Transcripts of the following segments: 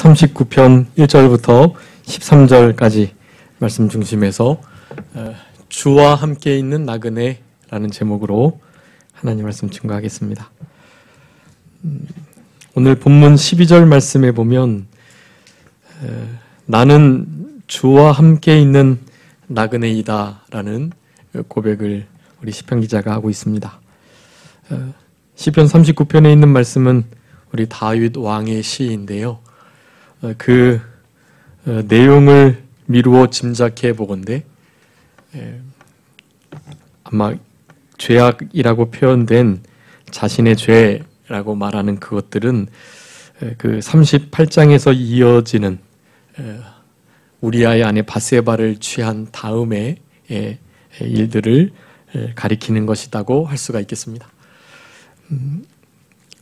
39편 1절부터 13절까지 말씀 중심에서 주와 함께 있는 나그네라는 제목으로 하나님 말씀 증거하겠습니다. 오늘 본문 12절 말씀에 보면 나는 주와 함께 있는 나그네이다 라는 고백을 우리 시편 기자가 하고 있습니다. 시편 39편에 있는 말씀은 우리 다윗 왕의 시인데요. 그 내용을 미루어 짐작해 보건대 아마 죄악이라고 표현된 자신의 죄라고 말하는 그것들은 그 38장에서 이어지는 우리아의 아내 바세바를 취한 다음의 일들을 가리키는 것이라고 할 수가 있겠습니다.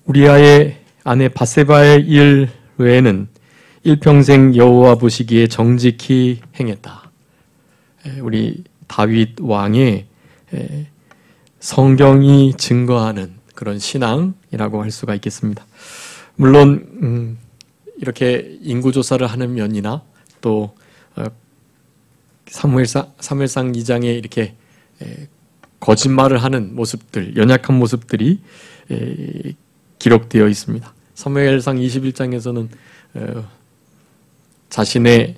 우리아의 아내 바세바의 일 외에는 일평생 여호와 보시기에 정직히 행했다. 우리 다윗 왕의 성경이 증거하는 그런 신앙이라고 할 수가 있겠습니다. 물론 이렇게 인구조사를 하는 면이나 또 사무엘상 2장에 이렇게 거짓말을 하는 모습들, 연약한 모습들이 기록되어 있습니다. 사무엘상 21장에서는 자신의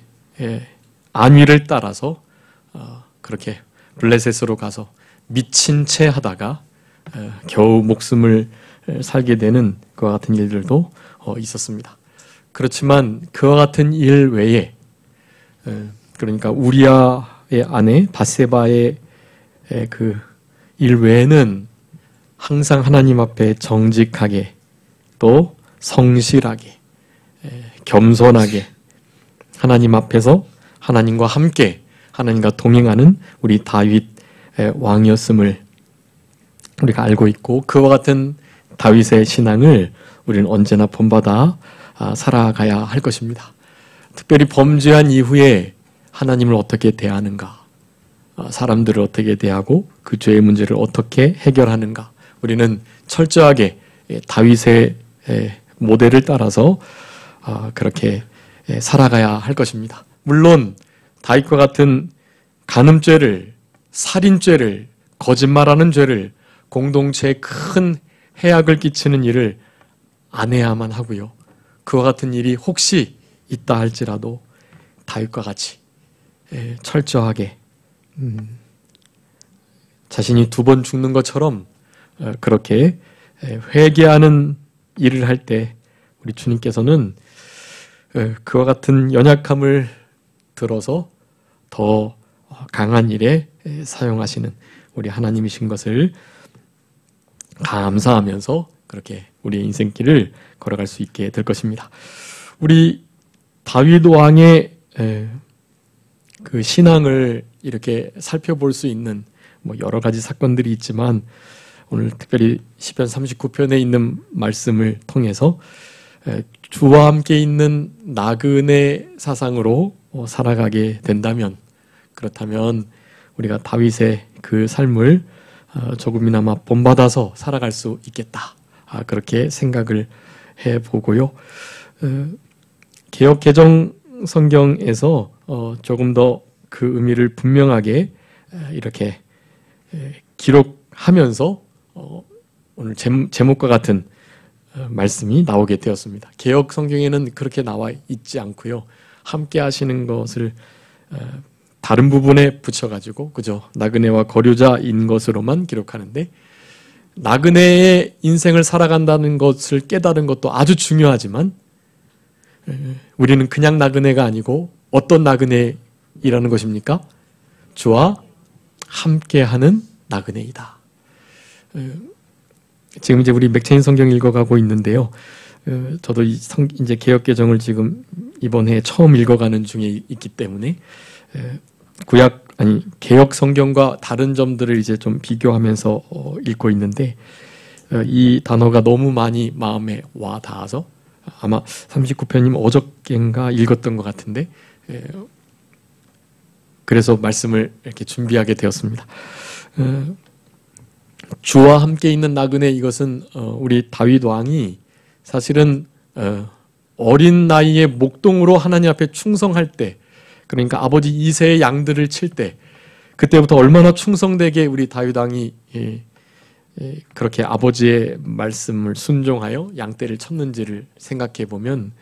안위를 따라서 그렇게 블레셋으로 가서 미친 채 하다가 겨우 목숨을 살게 되는 그와 같은 일들도 있었습니다. 그렇지만 그와 같은 일 외에 그러니까 우리아의 아내 바세바의 그 일 외에는 항상 하나님 앞에 정직하게 또 성실하게 겸손하게 하나님 앞에서 하나님과 함께 하나님과 동행하는 우리 다윗 왕이었음을 우리가 알고 있고, 그와 같은 다윗의 신앙을 우리는 언제나 본받아 살아가야 할 것입니다. 특별히 범죄한 이후에 하나님을 어떻게 대하는가, 사람들을 어떻게 대하고 그 죄의 문제를 어떻게 해결하는가, 우리는 철저하게 다윗의 모델을 따라서 그렇게 살아가야 할 것입니다. 물론 다윗과 같은 간음죄를, 살인죄를, 거짓말하는 죄를, 공동체에 큰 해악을 끼치는 일을 안 해야만 하고요. 그와 같은 일이 혹시 있다 할지라도 다윗과 같이 철저하게 자신이 2번 죽는 것처럼 그렇게 회개하는 일을 할 때 우리 주님께서는 그와 같은 연약함을 들어서 더 강한 일에 사용하시는 우리 하나님이신 것을 감사하면서 그렇게 우리의 인생길을 걸어갈 수 있게 될 것입니다. 우리 다윗 왕의 그 신앙을 이렇게 살펴볼 수 있는 여러 가지 사건들이 있지만, 오늘 특별히 시편 39편에 있는 말씀을 통해서 주와 함께 있는 나그네 사상으로 살아가게 된다면, 그렇다면 우리가 다윗의 그 삶을 조금이나마 본받아서 살아갈 수 있겠다, 그렇게 생각을 해보고요. 개역 개정 성경에서 조금 더 그 의미를 분명하게 이렇게 기록하면서 오늘 제목과 같은 말씀이 나오게 되었습니다. 개역 성경에는 그렇게 나와 있지 않고요. 함께 하시는 것을 다른 부분에 붙여가지고 그저 나그네와 거류자인 것으로만 기록하는데, 나그네의 인생을 살아간다는 것을 깨달은 것도 아주 중요하지만 우리는 그냥 나그네가 아니고 어떤 나그네이라는 것입니까? 주와 함께하는 나그네이다. 지금 이제 우리 맥체인 성경 읽어가고 있는데요. 저도 이제 개역 개정을 지금 이번 해에 처음 읽어가는 중에 있기 때문에 개역 성경과 다른 점들을 이제 좀 비교하면서 읽고 있는데, 이 단어가 너무 많이 마음에 와 닿아서 아마 39편이면 어저께인가 읽었던 것 같은데, 그래서 말씀을 이렇게 준비하게 되었습니다. 주와 함께 있는 나그네, 이것은 우리 다윗 왕이 사실은 어린 나이에 목동으로 하나님 앞에 충성할 때, 그러니까 아버지 이새의 양들을 칠 때, 그때부터 얼마나 충성되게 우리 다윗 왕이 그렇게 아버지의 말씀을 순종하여 양떼를 쳤는지를 생각해 보면,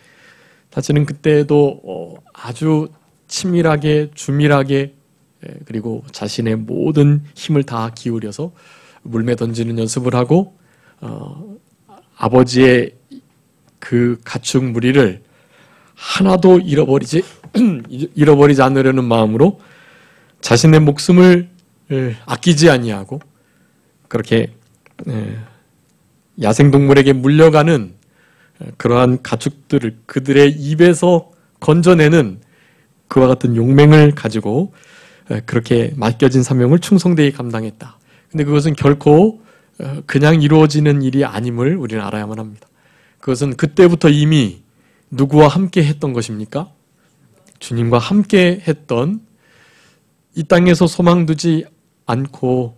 사실은 그때도 아주 치밀하게 주밀하게 그리고 자신의 모든 힘을 다 기울여서 물매 던지는 연습을 하고 아버지의 그 가축 무리를 하나도 잃어버리지 않으려는 마음으로 자신의 목숨을 아끼지 아니하고 그렇게 야생동물에게 물려가는 그러한 가축들을 그들의 입에서 건져내는 그와 같은 용맹을 가지고 그렇게 맡겨진 사명을 충성되이 감당했다. 근데 그것은 결코 그냥 이루어지는 일이 아님을 우리는 알아야만 합니다. 그것은 그때부터 이미 누구와 함께 했던 것입니까? 주님과 함께 했던, 이 땅에서 소망 두지 않고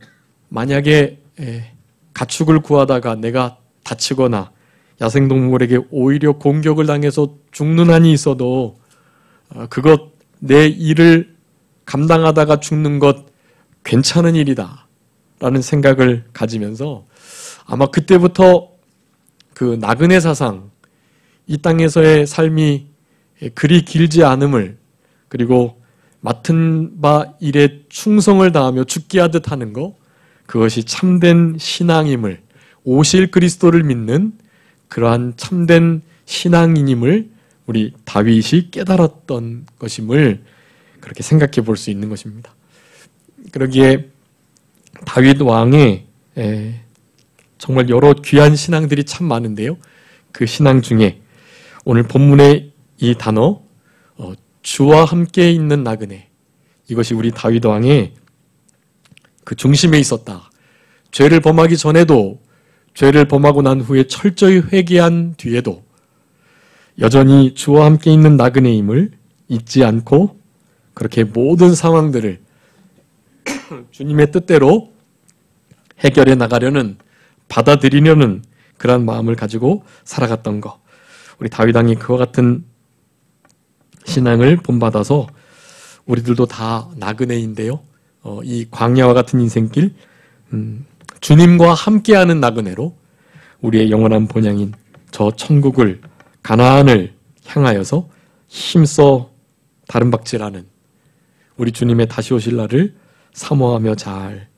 만약에 가축을 구하다가 내가 다치거나 야생동물에게 오히려 공격을 당해서 죽는 한이 있어도 그것 내 일을 감당하다가 죽는 것 괜찮은 일이다 라는 생각을 가지면서 아마 그때부터 그 나그네 사상, 이 땅에서의 삶이 그리 길지 않음을, 그리고 맡은 바 일에 충성을 다하며 죽게 하듯 하는 것, 그것이 참된 신앙임을, 오실 그리스도를 믿는 그러한 참된 신앙인임을 우리 다윗이 깨달았던 것임을 그렇게 생각해 볼 수 있는 것입니다. 그러기에 다윗 왕의 정말 여러 귀한 신앙들이 참 많은데요. 그 신앙 중에 오늘 본문의 이 단어 주와 함께 있는 나그네, 이것이 우리 다윗 왕의 그 중심에 있었다. 죄를 범하기 전에도, 죄를 범하고 난 후에 철저히 회개한 뒤에도 여전히 주와 함께 있는 나그네임을 잊지 않고 그렇게 모든 상황들을 주님의 뜻대로 해결해 나가려는, 받아들이려는 그런 마음을 가지고 살아갔던 것, 우리 다윗 왕이 그와 같은 신앙을 본받아서 우리들도 다 나그네인데요. 이 광야와 같은 인생길, 주님과 함께하는 나그네로 우리의 영원한 본향인 저 천국을, 가나안을 향하여서 힘써 다름박질하는 우리 주님의 다시 오실 날을 사모하며 잘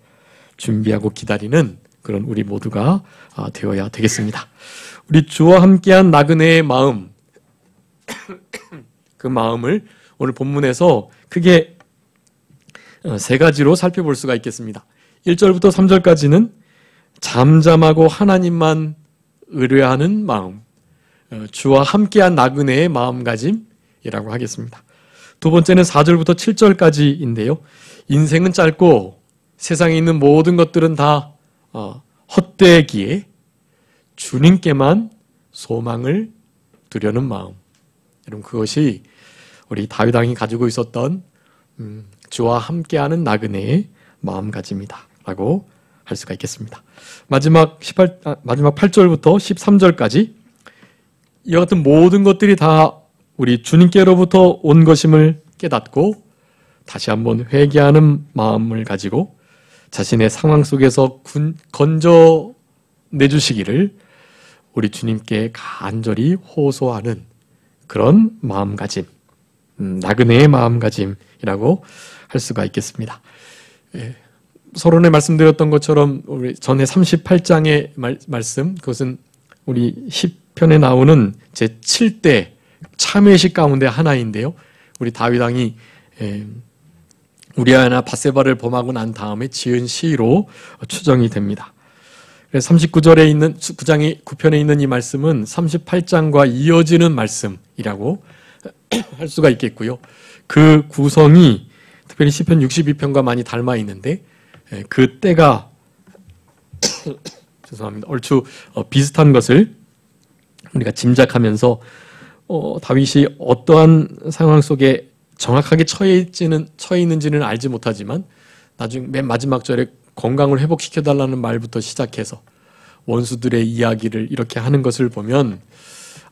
준비하고 기다리는 그런 우리 모두가 되어야 되겠습니다. 우리 주와 함께한 나그네의 마음, 그 마음을 오늘 본문에서 크게 세 가지로 살펴볼 수가 있겠습니다. 1절부터 3절까지는 잠잠하고 하나님만 의뢰하는 마음, 주와 함께한 나그네의 마음가짐이라고 하겠습니다. 두 번째는 4절부터 7절까지인데요. 인생은 짧고 세상에 있는 모든 것들은 다 헛되기에 주님께만 소망을 두려는 마음. 여러분, 그것이 우리 다윗 왕이 가지고 있었던 주와 함께하는 나그네의 마음가짐이다 라고 할 수가 있겠습니다. 마지막 8절부터 13절까지 이와 같은 모든 것들이 다 우리 주님께로부터 온 것임을 깨닫고 다시 한번 회개하는 마음을 가지고 자신의 상황 속에서 건져내주시기를 우리 주님께 간절히 호소하는 그런 마음가짐, 나그네의 마음가짐이라고 할 수가 있겠습니다. 서론에 말씀드렸던 것처럼 우리 전에 38장의 말씀, 그것은 우리 시편에 나오는 제7대 참회식 가운데 하나인데요. 우리 다윗 왕이 우리아나 밧세바를 범하고 난 다음에 지은 시로 추정이 됩니다. 39절에 있는 9편에 있는 이 말씀은 38장과 이어지는 말씀이라고 할 수가 있겠고요. 그 구성이 특별히 시편 62편과 많이 닮아 있는데 그 때가 죄송합니다. 얼추 비슷한 것을 우리가 짐작하면서 다윗이 어떠한 상황 속에 정확하게 처해 있는지는 알지 못하지만 나중 맨 마지막 절에 건강을 회복시켜달라는 말부터 시작해서 원수들의 이야기를 이렇게 하는 것을 보면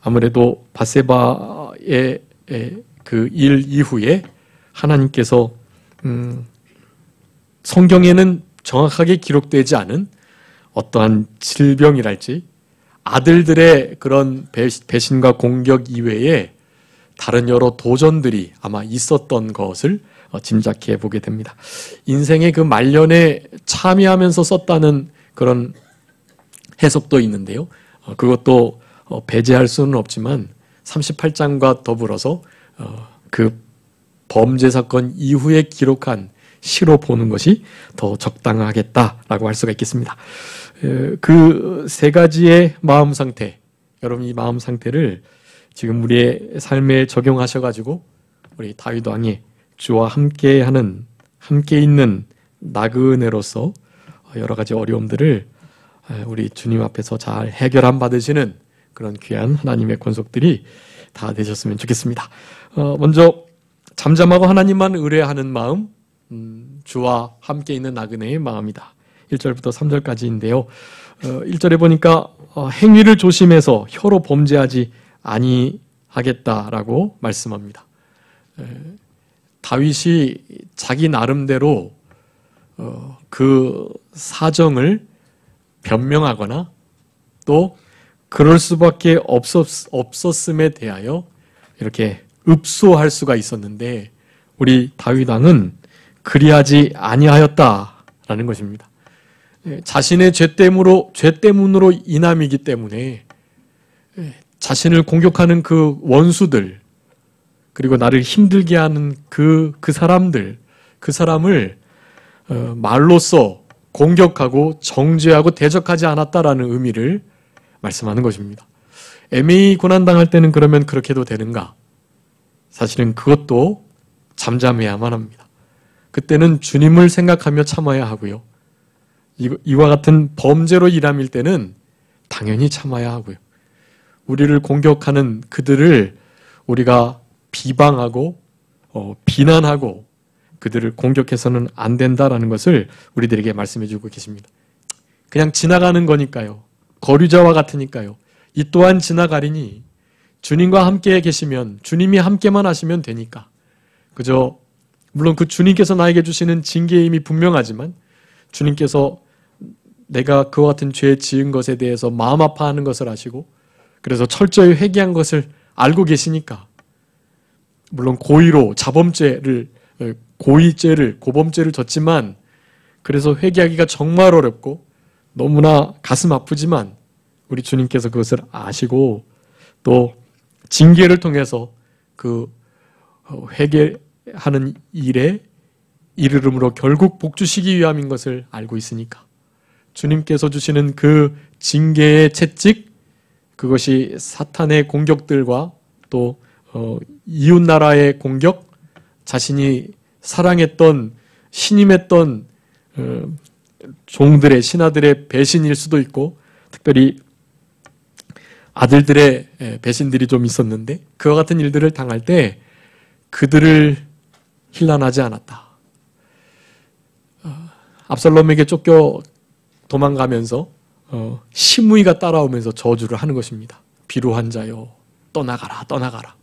아무래도 밧세바의 그 일 이후에 하나님께서 성경에는 정확하게 기록되지 않은 어떠한 질병이랄지 아들들의 그런 배신과 공격 이외에 다른 여러 도전들이 아마 있었던 것을 짐작해 보게 됩니다. 인생의 그 말년에 참여하면서 썼다는 그런 해석도 있는데요. 그것도 배제할 수는 없지만 38장과 더불어서 그 범죄 사건 이후에 기록한 시로 보는 것이 더 적당하겠다라고 할 수가 있겠습니다. 그 세 가지의 마음 상태, 여러분 이 마음 상태를 지금 우리의 삶에 적용하셔가지고 우리 다윗 왕이 주와 함께하는, 함께 있는 나그네로서 여러 가지 어려움들을 우리 주님 앞에서 잘 해결함 받으시는 그런 귀한 하나님의 권속들이 다 되셨으면 좋겠습니다. 먼저 잠잠하고 하나님만 의뢰하는 마음, 주와 함께 있는 나그네의 마음이다. 1절부터 3절까지인데요. 1절에 보니까 행위를 조심해서 혀로 범죄하지 아니하겠다라고 말씀합니다. 다윗이 자기 나름대로 그 사정을 변명하거나 또 그럴 수밖에 없었음에 대하여 이렇게 읍소할 수가 있었는데 우리 다윗 왕은 그리하지 아니하였다라는 것입니다. 자신의 죄 때문으로 인함이기 때문에 자신을 공격하는 그 원수들 그리고 나를 힘들게 하는 그 사람을 말로써 공격하고 정죄하고 대적하지 않았다라는 의미를 말씀하는 것입니다. 애매히 고난당할 때는 그러면 그렇게 해도 되는가? 사실은 그것도 잠잠해야만 합니다. 그때는 주님을 생각하며 참아야 하고요. 이와 같은 범죄로 일함일 때는 당연히 참아야 하고요. 우리를 공격하는 그들을 우리가 비방하고 비난하고 그들을 공격해서는 안 된다라는 것을 우리들에게 말씀해 주고 계십니다. 그냥 지나가는 거니까요. 거류자와 같으니까요. 이 또한 지나가리니 주님과 함께 계시면 주님이 함께만 하시면 되니까 그저 물론 그 주님께서 나에게 주시는 징계의 힘이 분명하지만 주님께서 내가 그와 같은 죄 지은 것에 대해서 마음 아파하는 것을 아시고 그래서 철저히 회개한 것을 알고 계시니까 물론 고의로 고범죄를 졌지만 그래서 회개하기가 정말 어렵고 너무나 가슴 아프지만 우리 주님께서 그것을 아시고 또 징계를 통해서 그 회개하는 일에 이르름으로 결국 복 주시기 위함인 것을 알고 있으니까 주님께서 주시는 그 징계의 채찍 그것이 사탄의 공격들과 또 이웃나라의 공격 자신이 사랑했던 신임했던 종들의 신하들의 배신일 수도 있고 특별히 아들들의 배신들이 좀 있었는데 그와 같은 일들을 당할 때 그들을 힐난하지 않았다. 압살롬에게 쫓겨 도망가면서 시므이가 따라오면서 저주를 하는 것입니다. 비루한 자여 떠나가라 떠나가라.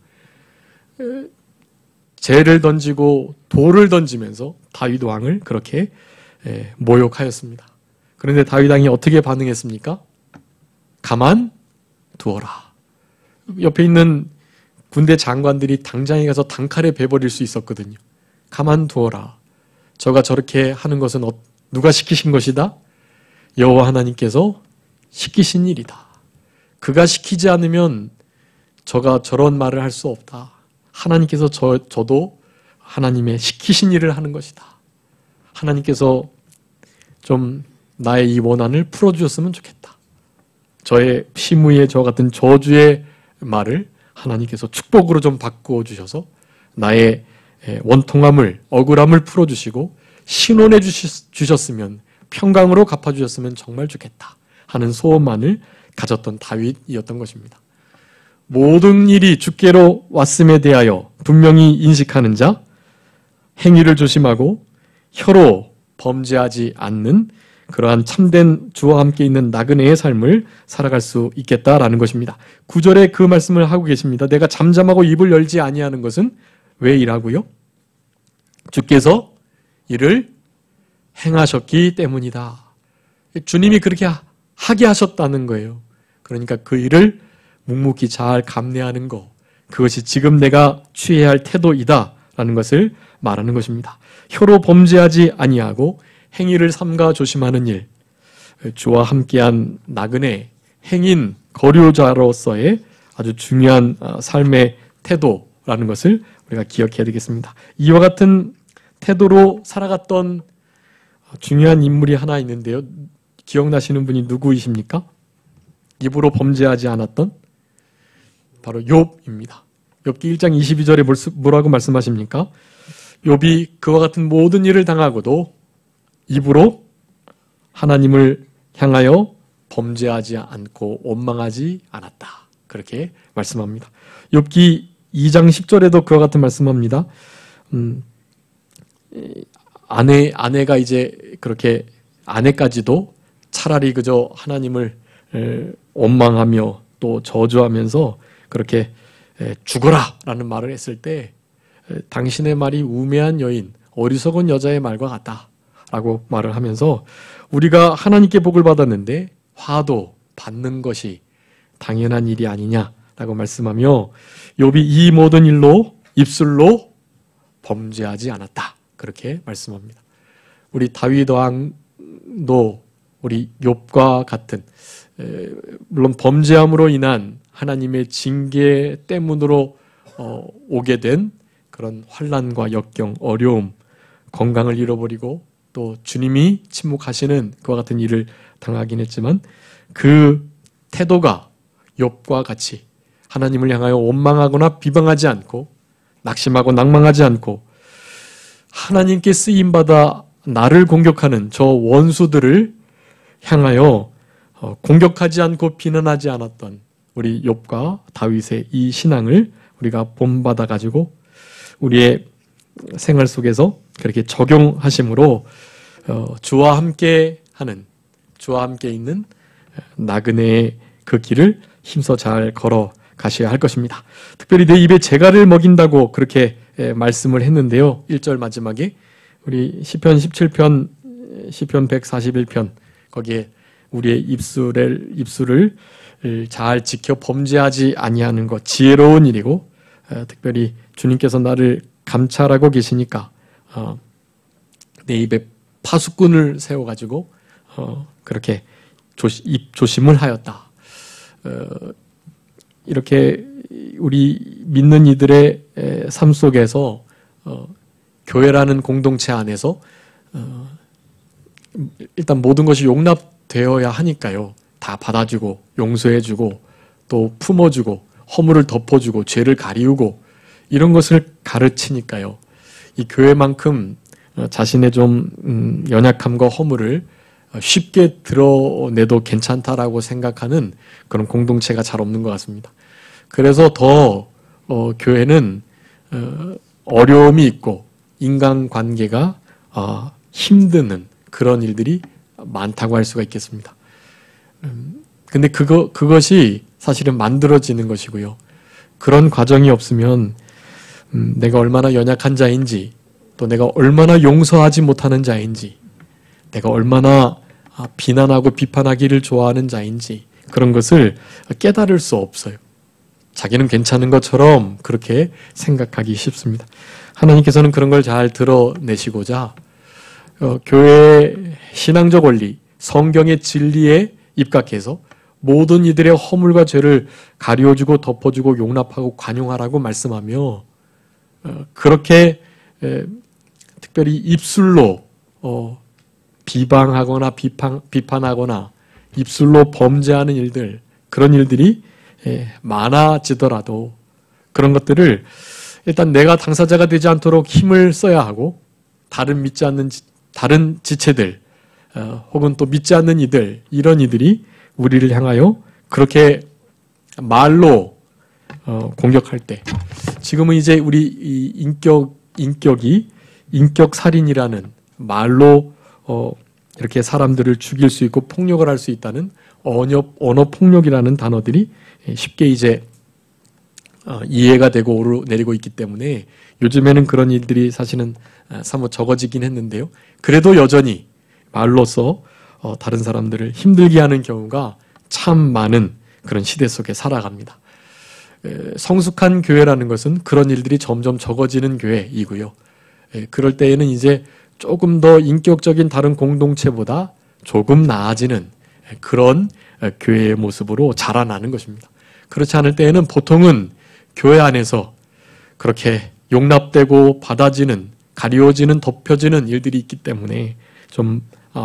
재를 던지고 돌을 던지면서 다윗 왕을 그렇게 모욕하였습니다. 그런데 다윗 왕이 어떻게 반응했습니까? 가만 두어라. 옆에 있는 군대 장관들이 당장에 가서 단칼에 베버릴 수 있었거든요. 가만 두어라. 저가 저렇게 하는 것은 누가 시키신 것이다? 여호와 하나님께서 시키신 일이다. 그가 시키지 않으면 저가 저런 말을 할 수 없다. 하나님께서 저도 하나님의 시키신 일을 하는 것이다. 하나님께서 좀 나의 이 원한을 풀어주셨으면 좋겠다. 저의 시므이의 저 같은 저주의 말을 하나님께서 축복으로 좀 바꾸어 주셔서 나의 원통함을 억울함을 풀어주시고 신원해 주셨으면 평강으로 갚아주셨으면 정말 좋겠다 하는 소원만을 가졌던 다윗이었던 것입니다. 모든 일이 주께로 왔음에 대하여 분명히 인식하는 자, 행위를 조심하고 혀로 범죄하지 않는 그러한 참된 주와 함께 있는 나그네의 삶을 살아갈 수 있겠다라는 것입니다. 9절에 그 말씀을 하고 계십니다. 내가 잠잠하고 입을 열지 아니하는 것은 왜 이라고요? 주께서 이를 행하셨기 때문이다. 주님이 그렇게 하게 하셨다는 거예요. 그러니까 그 일을 묵묵히 잘 감내하는 것, 그것이 지금 내가 취해야 할 태도이다 라는 것을 말하는 것입니다. 혀로 범죄하지 아니하고 행위를 삼가 조심하는 일, 주와 함께한 나그네, 행인, 거류자로서의 아주 중요한 삶의 태도라는 것을 우리가 기억해야 되겠습니다. 이와 같은 태도로 살아갔던 중요한 인물이 하나 있는데요. 기억나시는 분이 누구이십니까? 입으로 범죄하지 않았던 바로 욥입니다. 욥기 1장 22절에 뭐라고 말씀하십니까? 욥이 그와 같은 모든 일을 당하고도 입으로 하나님을 향하여 범죄하지 않고 원망하지 않았다. 그렇게 말씀합니다. 욥기 2장 10절에도 그와 같은 말씀합니다. 아내가 이제 그렇게 아내까지도 차라리 그저 하나님을 원망하며 또 저주하면서 그렇게 죽어라 라는 말을 했을 때 당신의 말이 우매한 여인, 어리석은 여자의 말과 같다 라고 말을 하면서 우리가 하나님께 복을 받았는데 화도 받는 것이 당연한 일이 아니냐라고 말씀하며 욥이 이 모든 일로 입술로 범죄하지 않았다 그렇게 말씀합니다. 우리 다윗 왕도 우리 욥과 같은 물론 범죄함으로 인한 하나님의 징계 때문으로 오게 된 그런 환난과 역경, 어려움, 건강을 잃어버리고 또 주님이 침묵하시는 그와 같은 일을 당하긴 했지만 그 태도가 욥과 같이 하나님을 향하여 원망하거나 비방하지 않고 낙심하고 낭망하지 않고 하나님께 쓰임받아 나를 공격하는 저 원수들을 향하여 공격하지 않고 비난하지 않았던 우리 욥과 다윗의 이 신앙을 우리가 본받아 가지고 우리의 생활 속에서 그렇게 적용하심으로 주와 함께 하는, 주와 함께 있는 나그네의 그 길을 힘써 잘 걸어 가셔야 할 것입니다. 특별히 내 입에 재갈을 먹인다고 그렇게 말씀을 했는데요. 1절 마지막에 우리 시편 17편, 시편 141편 거기에 우리의 입술을 잘 지켜 범죄하지 아니하는 것 지혜로운 일이고 특별히 주님께서 나를 감찰하고 계시니까 내 입에 파수꾼을 세워가지고 그렇게 입 조심을 하였다. 이렇게 우리 믿는 이들의 삶 속에서 교회라는 공동체 안에서 일단 모든 것이 용납되어야 하니까요. 다 받아주고 용서해주고 또 품어주고 허물을 덮어주고 죄를 가리우고 이런 것을 가르치니까요. 이 교회만큼 자신의 좀 연약함과 허물을 쉽게 드러내도 괜찮다라고 생각하는 그런 공동체가 잘 없는 것 같습니다. 그래서 더 교회는 어려움이 있고 인간관계가 힘드는 그런 일들이 많다고 할 수가 있겠습니다. 근데 그것이 사실은 만들어지는 것이고요. 그런 과정이 없으면 내가 얼마나 연약한 자인지 또 내가 얼마나 용서하지 못하는 자인지 내가 얼마나 비난하고 비판하기를 좋아하는 자인지 그런 것을 깨달을 수 없어요. 자기는 괜찮은 것처럼 그렇게 생각하기 쉽습니다. 하나님께서는 그런 걸 잘 드러내시고자 교회의 신앙적 원리, 성경의 진리에 입각해서 모든 이들의 허물과 죄를 가리워주고 덮어주고 용납하고 관용하라고 말씀하며 그렇게 특별히 입술로 비방하거나 비판하거나 입술로 범죄하는 일들 그런 일들이 많아지더라도 그런 것들을 일단 내가 당사자가 되지 않도록 힘을 써야 하고 다른 지체들 혹은 또 믿지 않는 이들 이런 이들이 우리를 향하여 그렇게 말로 공격할 때 지금은 이제 우리 인격이 인격살인이라는 말로 이렇게 사람들을 죽일 수 있고 폭력을 할 수 있다는 언어 폭력이라는 단어들이 쉽게 이제 이해가 되고 오르내리고 있기 때문에 요즘에는 그런 일들이 사실은 사뭇 적어지긴 했는데요. 그래도 여전히 말로써 다른 사람들을 힘들게 하는 경우가 참 많은 그런 시대 속에 살아갑니다. 성숙한 교회라는 것은 그런 일들이 점점 적어지는 교회이고요. 그럴 때에는 이제 조금 더 인격적인 다른 공동체보다 조금 나아지는 그런 교회의 모습으로 자라나는 것입니다. 그렇지 않을 때에는 보통은 교회 안에서 그렇게 용납되고 받아지는, 가리워지는, 덮여지는 일들이 있기 때문에 좀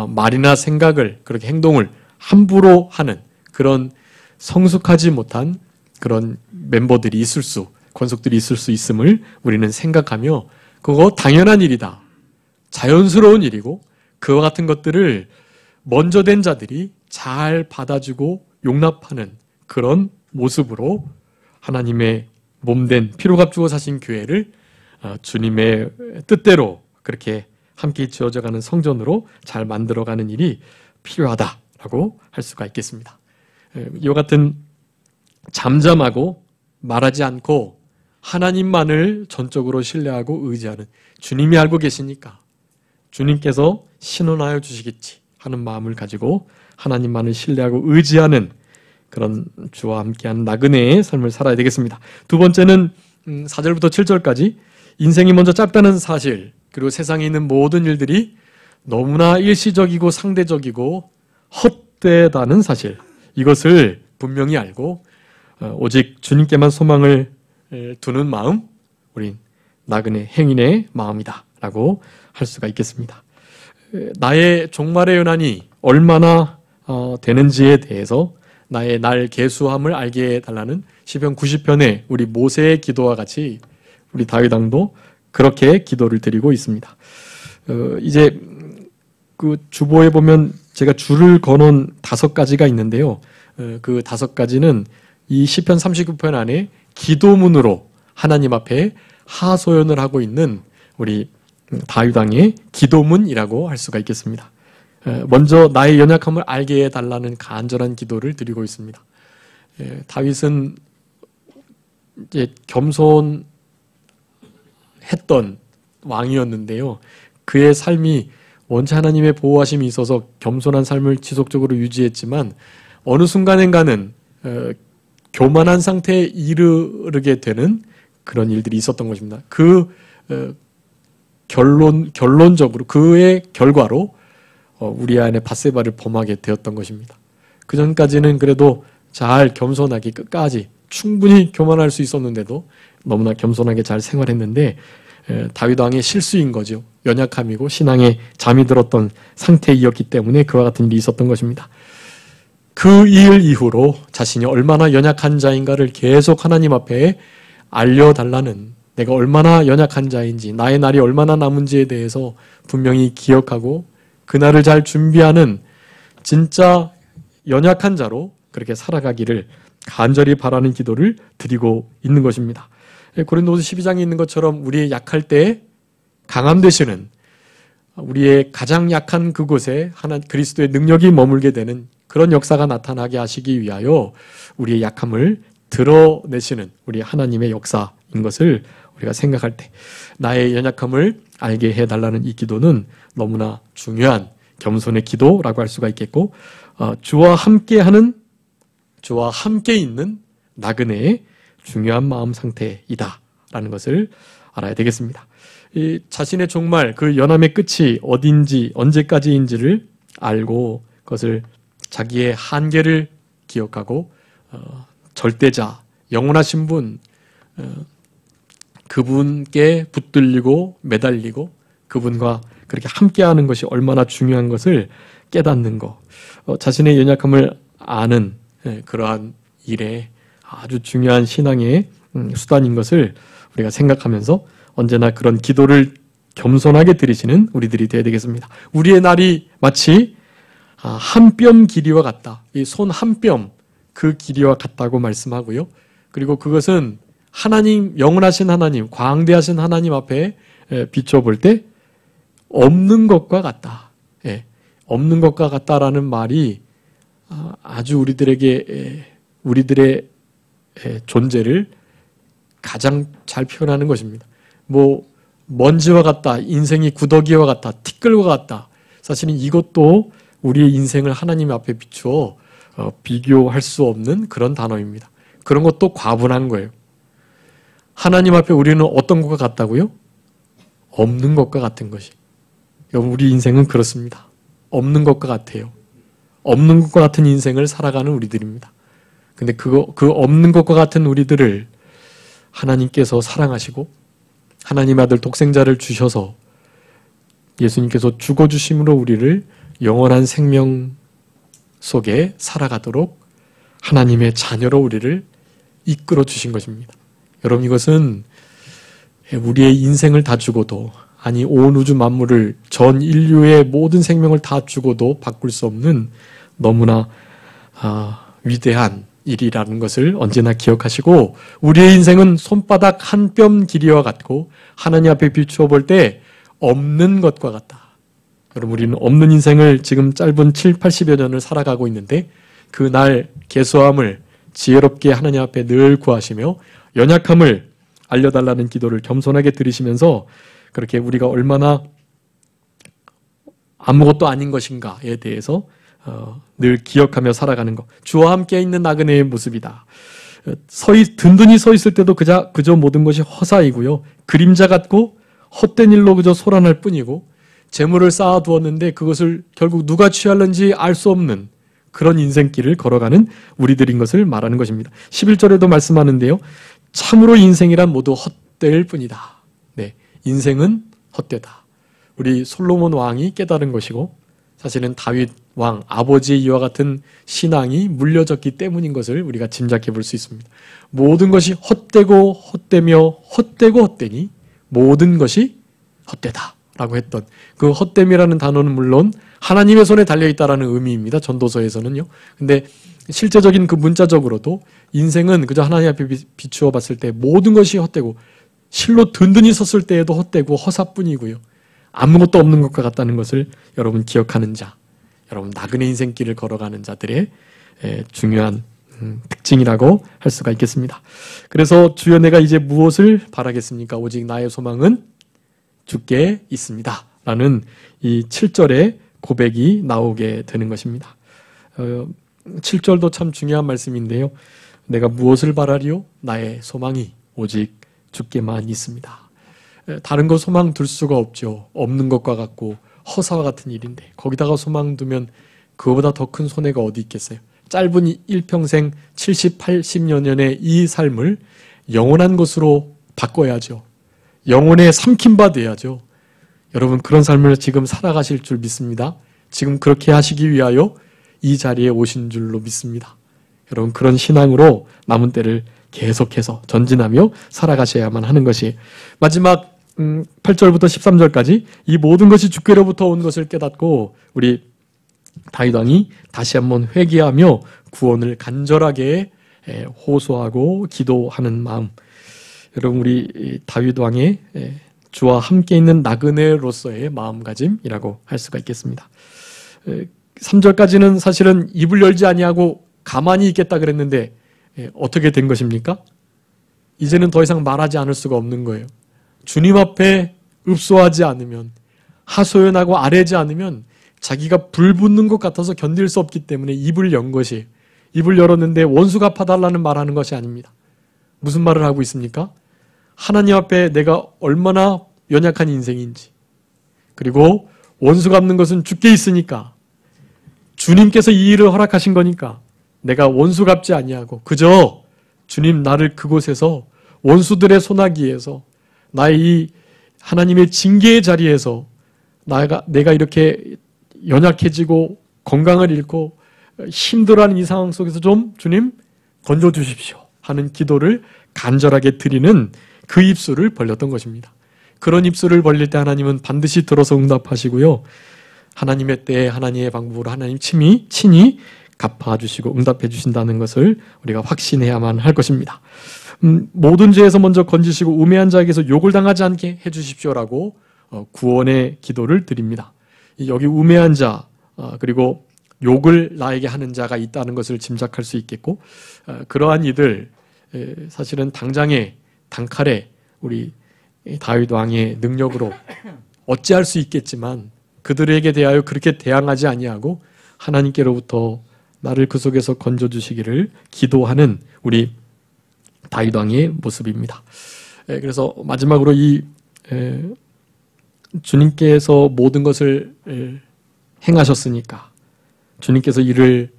말이나 생각을, 그렇게 행동을 함부로 하는 그런 성숙하지 못한 그런 멤버들이 권속들이 있을 수 있음을 우리는 생각하며 그거 당연한 일이다. 자연스러운 일이고 그와 같은 것들을 먼저 된 자들이 잘 받아주고 용납하는 그런 모습으로 하나님의 몸된 피로 값주고 사신 교회를 주님의 뜻대로 그렇게 함께 지어져가는 성전으로 잘 만들어가는 일이 필요하다라고 할 수가 있겠습니다. 이와 같은 잠잠하고 말하지 않고 하나님만을 전적으로 신뢰하고 의지하는 주님이 알고 계시니까 주님께서 신원하여 주시겠지 하는 마음을 가지고 하나님만을 신뢰하고 의지하는 그런 주와 함께하는 나그네의 삶을 살아야 되겠습니다. 두 번째는 4절부터 7절까지 인생이 먼저 짧다는 사실, 그리고 세상에 있는 모든 일들이 너무나 일시적이고 상대적이고 헛되다는 사실, 이것을 분명히 알고 오직 주님께만 소망을 두는 마음, 우린 나그네 행인의 마음이다 라고 할 수가 있겠습니다. 나의 종말의 연한이 얼마나 되는지에 대해서 나의 날 계수함을 알게 해달라는 시편 90편의 우리 모세의 기도와 같이 우리 다윗 왕도 그렇게 기도를 드리고 있습니다. 이제 그 주보에 보면 제가 줄을 거놓은 5가지가 있는데요. 그 5가지는 이 시편 39편 안에 기도문으로 하나님 앞에 하소연을 하고 있는 우리 다윗 왕의 기도문이라고 할 수가 있겠습니다. 먼저 나의 연약함을 알게 해달라는 간절한 기도를 드리고 있습니다. 다윗은 이제 겸손했던 왕이었는데요. 그의 삶이 원체 하나님의 보호하심이 있어서 겸손한 삶을 지속적으로 유지했지만 어느 순간인가는 교만한 상태에 이르게 되는 그런 일들이 있었던 것입니다. 결론적으로 그의 결과로 우리 안에 밧세바를 범하게 되었던 것입니다. 그 전까지는 그래도 잘 겸손하게 끝까지 충분히 교만할 수 있었는데도 너무나 겸손하게 잘 생활했는데 다윗 왕의 실수인 거죠. 연약함이고 신앙에 잠이 들었던 상태이었기 때문에 그와 같은 일이 있었던 것입니다. 그 일 이후로 자신이 얼마나 연약한 자인가를 계속 하나님 앞에 알려달라는, 내가 얼마나 연약한 자인지, 나의 날이 얼마나 남은지에 대해서 분명히 기억하고 그날을 잘 준비하는 진짜 연약한 자로 그렇게 살아가기를 간절히 바라는 기도를 드리고 있는 것입니다. 고린도후서 12장에 있는 것처럼 우리의 약할 때 강함 되시는, 우리의 가장 약한 그곳에 그리스도의 능력이 머물게 되는 그런 역사가 나타나게 하시기 위하여 우리의 약함을 드러내시는 우리 하나님의 역사인 것을 우리가 생각할 때 나의 연약함을 알게 해달라는 이 기도는 너무나 중요한 겸손의 기도라고 할 수가 있겠고, 주와 함께 있는 나그네의 중요한 마음 상태이다라는 것을 알아야 되겠습니다. 자신의 종말, 그 연함의 끝이 어딘지 언제까지인지를 알고 그것을 자기의 한계를 기억하고 절대자, 영원하신 분, 그분께 붙들리고 매달리고 그분과 그렇게 함께하는 것이 얼마나 중요한 것을 깨닫는 것, 자신의 연약함을 아는 그러한 일에 아주 중요한 신앙의 수단인 것을 우리가 생각하면서 언제나 그런 기도를 겸손하게 드리시는 우리들이 되어야 되겠습니다. 우리의 날이 마치 한 뼘 길이와 같다. 이 손 한 뼘 그 길이와 같다고 말씀하고요. 그리고 그것은 하나님, 영원하신 하나님, 광대하신 하나님 앞에 비춰볼 때 없는 것과 같다. 없는 것과 같다라는 말이 아주 우리들의 존재를 가장 잘 표현하는 것입니다. 먼지와 같다, 인생이 구더기와 같다, 티끌과 같다. 사실은 이것도 우리의 인생을 하나님 앞에 비추어 비교할 수 없는 그런 단어입니다. 그런 것도 과분한 거예요. 하나님 앞에 우리는 어떤 것과 같다고요? 없는 것과 같은 것이. 여러분, 우리 인생은 그렇습니다. 없는 것과 같아요. 없는 것과 같은 인생을 살아가는 우리들입니다. 근데 그 없는 것과 같은 우리들을 하나님께서 사랑하시고 하나님의 아들 독생자를 주셔서 예수님께서 죽어주심으로 우리를 영원한 생명 속에 살아가도록 하나님의 자녀로 우리를 이끌어 주신 것입니다. 여러분, 이것은 우리의 인생을 다 주고도, 아니 온 우주 만물을, 전 인류의 모든 생명을 다 주고도 바꿀 수 없는 너무나 위대한 일이라는 것을 언제나 기억하시고, 우리의 인생은 손바닥 한 뼘 길이와 같고 하나님 앞에 비추어 볼 때 없는 것과 같다. 여러분, 우리는 없는 인생을 지금 짧은 7, 80여 년을 살아가고 있는데 그날 개수함을 지혜롭게 하나님 앞에 늘 구하시며 연약함을 알려달라는 기도를 겸손하게 드리시면서 그렇게 우리가 얼마나 아무것도 아닌 것인가에 대해서 늘 기억하며 살아가는 것. 주와 함께 있는 나그네의 모습이다. 든든히 서 있을 때도 그저 모든 것이 허사이고요. 그림자 같고 헛된 일로 그저 소란할 뿐이고, 재물을 쌓아두었는데 그것을 결국 누가 취할는지 알 수 없는 그런 인생길을 걸어가는 우리들인 것을 말하는 것입니다. 11절에도 말씀하는데요. 참으로 인생이란 모두 헛될 뿐이다. 네, 인생은 헛되다. 우리 솔로몬 왕이 깨달은 것이고, 사실은 다윗 왕 아버지의 이와 같은 신앙이 물려졌기 때문인 것을 우리가 짐작해 볼 수 있습니다. 모든 것이 헛되고 헛되며 헛되고 헛되니 모든 것이 헛되다 라고 했던 그 헛됨이라는 단어는 물론 하나님의 손에 달려있다라는 의미입니다. 전도서에서는요. 근데 실제적인 그 문자적으로도 인생은 그저 하나님 앞에 비추어 봤을 때 모든 것이 헛되고, 실로 든든히 섰을 때에도 헛되고 허사뿐이고요. 아무것도 없는 것과 같다는 것을 여러분 기억하는 자, 여러분 나그네 인생길을 걸어가는 자들의 중요한 특징이라고 할 수가 있겠습니다. 그래서 주여 내가 이제 무엇을 바라겠습니까? 오직 나의 소망은 주께 있습니다. 라는 이 7절의 고백이 나오게 되는 것입니다. 7절도 참 중요한 말씀인데요. 내가 무엇을 바라리요? 나의 소망이 오직 주께만 있습니다. 다른 거 소망 둘 수가 없죠. 없는 것과 같고 허사와 같은 일인데 거기다가 소망 두면 그거보다 더 큰 손해가 어디 있겠어요. 짧은 일평생 70, 80여 년의 이 삶을 영원한 것으로 바꿔야죠. 영혼에 삼킴바 돼야죠. 여러분, 그런 삶을 지금 살아가실 줄 믿습니다. 지금 그렇게 하시기 위하여 이 자리에 오신 줄로 믿습니다. 여러분, 그런 신앙으로 남은 때를 계속해서 전진하며 살아가셔야만 하는 것이, 마지막 8절부터 13절까지 이 모든 것이 주께로부터 온 것을 깨닫고 우리 다윗 왕이 다시 한번 회개하며 구원을 간절하게 호소하고 기도하는 마음. 여러분, 우리 다윗 왕의 주와 함께 있는 나그네로서의 마음가짐이라고 할 수가 있겠습니다. 3절까지는 사실은 입을 열지 아니하고 가만히 있겠다 그랬는데 어떻게 된 것입니까? 이제는 더 이상 말하지 않을 수가 없는 거예요. 주님 앞에 읍소하지 않으면, 하소연하고 아뢰지 않으면 자기가 불 붙는 것 같아서 견딜 수 없기 때문에 입을 연 것이, 입을 열었는데 원수 갚아달라는 말하는 것이 아닙니다. 무슨 말을 하고 있습니까? 하나님 앞에 내가 얼마나 연약한 인생인지, 그리고 원수 갚는 것은 주께 있으니까, 주님께서 이 일을 허락하신 거니까 내가 원수 갚지 아니하고 그저 주님 나를 그곳에서 원수들의 소나기에서, 나의 이 하나님의 징계의 자리에서 내가 이렇게 연약해지고 건강을 잃고 힘들어하는 이 상황 속에서 좀 주님 건져주십시오 하는 기도를 간절하게 드리는 그 입술을 벌렸던 것입니다. 그런 입술을 벌릴 때 하나님은 반드시 들어서 응답하시고요. 하나님의 때에 하나님의 방법으로 하나님 친히 갚아주시고 응답해 주신다는 것을 우리가 확신해야만 할 것입니다. 모든 죄에서 먼저 건지시고 우매한 자에게서 욕을 당하지 않게 해주십시오라고 구원의 기도를 드립니다. 여기 우매한 자, 그리고 욕을 나에게 하는 자가 있다는 것을 짐작할 수 있겠고, 그러한 이들 사실은 당장의 단칼에 우리 다윗 왕의 능력으로 어찌할 수 있겠지만 그들에게 대하여 그렇게 대항하지 아니하고 하나님께로부터 나를 그 속에서 건져주시기를 기도하는 우리 다윗 왕의 모습입니다. 그래서 마지막으로 이 주님께서 모든 것을 행하셨으니까, 주님께서 이를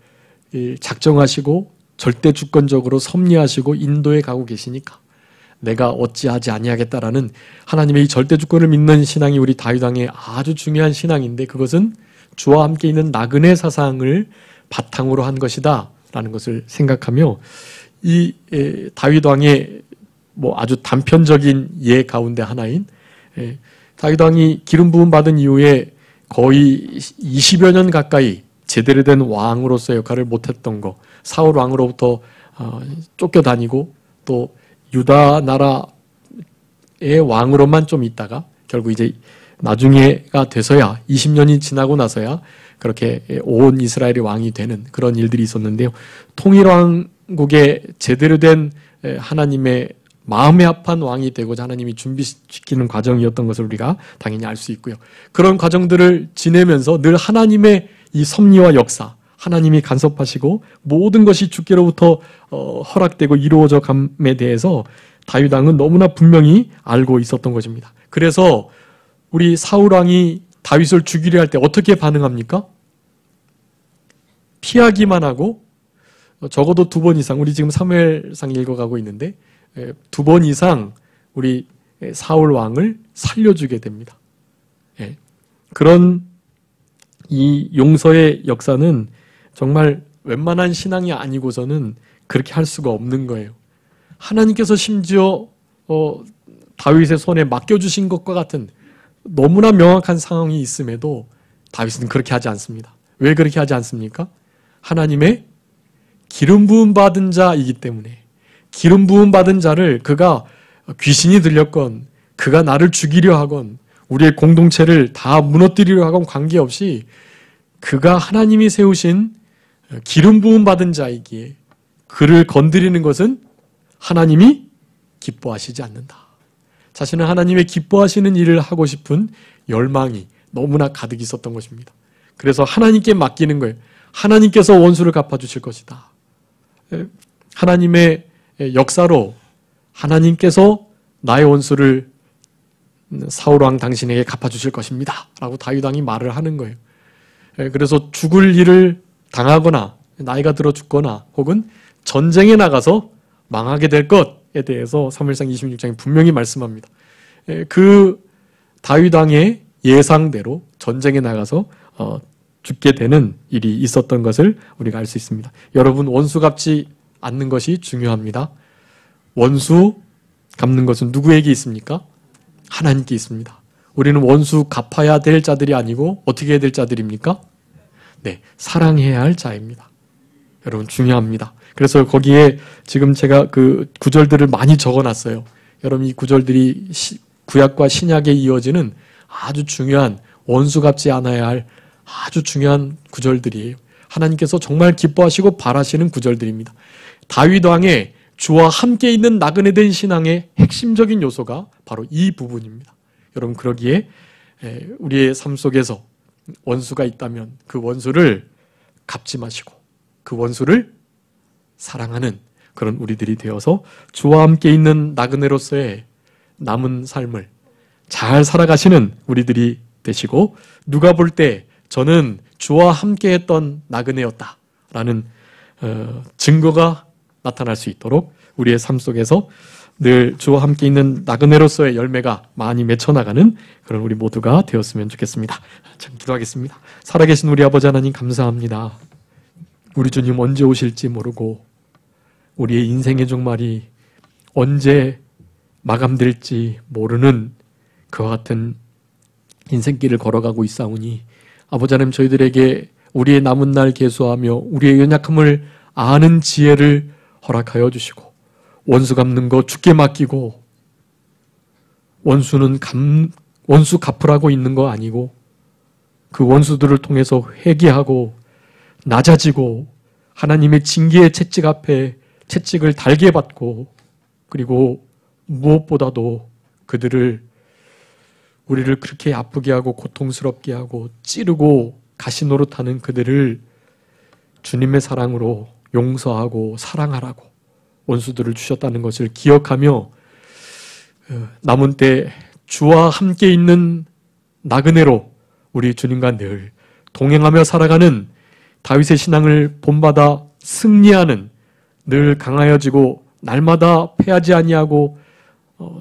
작정하시고 절대 주권적으로 섭리하시고 인도해 가고 계시니까 내가 어찌하지 아니하겠다라는 하나님의 이 절대 주권을 믿는 신앙이 우리 다윗 왕의 아주 중요한 신앙인데, 그것은 주와 함께 있는 나그네 사상을 바탕으로 한 것이다 라는 것을 생각하며, 이 다윗 왕의 아주 단편적인 예 가운데 하나인, 다윗 왕이 기름 부음 받은 이후에 거의 20여 년 가까이 제대로 된 왕으로서의 역할을 못했던 거, 사울 왕으로부터 쫓겨다니고 또 유다 나라의 왕으로만 좀 있다가 결국 이제 나중에가 돼서야 20년이 지나고 나서야 그렇게 온 이스라엘의 왕이 되는 그런 일들이 있었는데요. 통일왕국의 제대로 된 하나님의 마음에 합한 왕이 되고자 하나님이 준비시키는 과정이었던 것을 우리가 당연히 알 수 있고요. 그런 과정들을 지내면서 늘 하나님의 이 섭리와 역사, 하나님이 간섭하시고 모든 것이 주께로부터 허락되고 이루어져 감에 대해서 다윗 왕은 너무나 분명히 알고 있었던 것입니다. 그래서 우리 사울 왕이 다윗을 죽이려 할 때 어떻게 반응합니까? 피하기만 하고 적어도 2번 이상, 우리 지금 사무엘상 읽어가고 있는데 2번 이상 우리 사울 왕을 살려주게 됩니다. 그런 이 용서의 역사는 정말 웬만한 신앙이 아니고서는 그렇게 할 수가 없는 거예요. 하나님께서 심지어 다윗의 손에 맡겨주신 것과 같은 너무나 명확한 상황이 있음에도 다윗은 그렇게 하지 않습니다. 왜 그렇게 하지 않습니까? 하나님의 기름 부음 받은 자이기 때문에, 기름 부음 받은 자를 그가 귀신이 들렸건 그가 나를 죽이려 하건 우리의 공동체를 다 무너뜨리려 하건 관계없이 그가 하나님이 세우신 기름 부음 받은 자이기에 그를 건드리는 것은 하나님이 기뻐하시지 않는다. 자신은 하나님의 기뻐하시는 일을 하고 싶은 열망이 너무나 가득 있었던 것입니다. 그래서 하나님께 맡기는 거예요. 하나님께서 원수를 갚아주실 것이다. 하나님의 역사로 하나님께서 나의 원수를 사울왕 당신에게 갚아주실 것입니다 라고 다윗 왕이 말을 하는 거예요. 그래서 죽을 일을 당하거나 나이가 들어 죽거나 혹은 전쟁에 나가서 망하게 될 것에 대해서 사무엘상 26장에 분명히 말씀합니다. 그 다윗 왕의 예상대로 전쟁에 나가서 죽게 되는 일이 있었던 것을 우리가 알 수 있습니다. 여러분, 원수 갚지 않는 것이 중요합니다. 원수 갚는 것은 누구에게 있습니까? 하나님께 있습니다. 우리는 원수 갚아야 될 자들이 아니고 어떻게 해야 될 자들입니까? 네, 사랑해야 할 자입니다. 여러분, 중요합니다. 그래서 거기에 지금 제가 그 구절들을 많이 적어놨어요. 여러분, 이 구절들이 구약과 신약에 이어지는 아주 중요한, 원수 갚지 않아야 할 아주 중요한 구절들이에요. 하나님께서 정말 기뻐하시고 바라시는 구절들입니다. 다윗 왕의 주와 함께 있는 나그네된 신앙의 핵심적인 요소가 바로 이 부분입니다. 여러분, 그러기에 우리의 삶 속에서 원수가 있다면 그 원수를 갚지 마시고 그 원수를 사랑하는 그런 우리들이 되어서 주와 함께 있는 나그네로서의 남은 삶을 잘 살아가시는 우리들이 되시고, 누가 볼 때 저는 주와 함께 했던 나그네였다라는 증거가 나타날 수 있도록 우리의 삶 속에서 늘 주와 함께 있는 나그네로서의 열매가 많이 맺혀나가는 그런 우리 모두가 되었으면 좋겠습니다. 참 기도하겠습니다. 살아계신 우리 아버지 하나님, 감사합니다. 우리 주님 언제 오실지 모르고 우리의 인생의 종말이 언제 마감될지 모르는 그와 같은 인생길을 걸어가고 있사오니 아버지 하나님, 저희들에게 우리의 남은 날 계수하며 우리의 연약함을 아는 지혜를 허락하여 주시고, 원수 갚는 거 주께 맡기고, 원수 갚으라고 있는 거 아니고 그 원수들을 통해서 회개하고 낮아지고 하나님의 징계의 채찍 앞에 채찍을 달게 받고, 그리고 무엇보다도 우리를 그렇게 아프게 하고 고통스럽게 하고 찌르고 가시노릇하는 그들을 주님의 사랑으로 용서하고 사랑하라고 원수들을 주셨다는 것을 기억하며 남은 때 주와 함께 있는 나그네로 우리 주님과 늘 동행하며 살아가는 다윗의 신앙을 본받아 승리하는, 늘 강하여지고 날마다 패하지 아니하고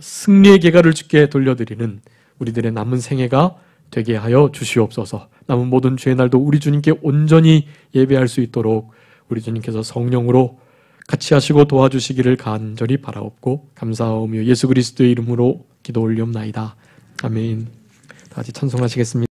승리의 계가를 주께 돌려드리는 우리들의 남은 생애가 되게 하여 주시옵소서. 남은 모든 주의 날도 우리 주님께 온전히 예배할 수 있도록 우리 주님께서 성령으로 같이 하시고 도와주시기를 간절히 바라옵고 감사하오며 예수 그리스도의 이름으로 기도 올리옵나이다. 아멘. 다 같이 찬송하시겠습니다.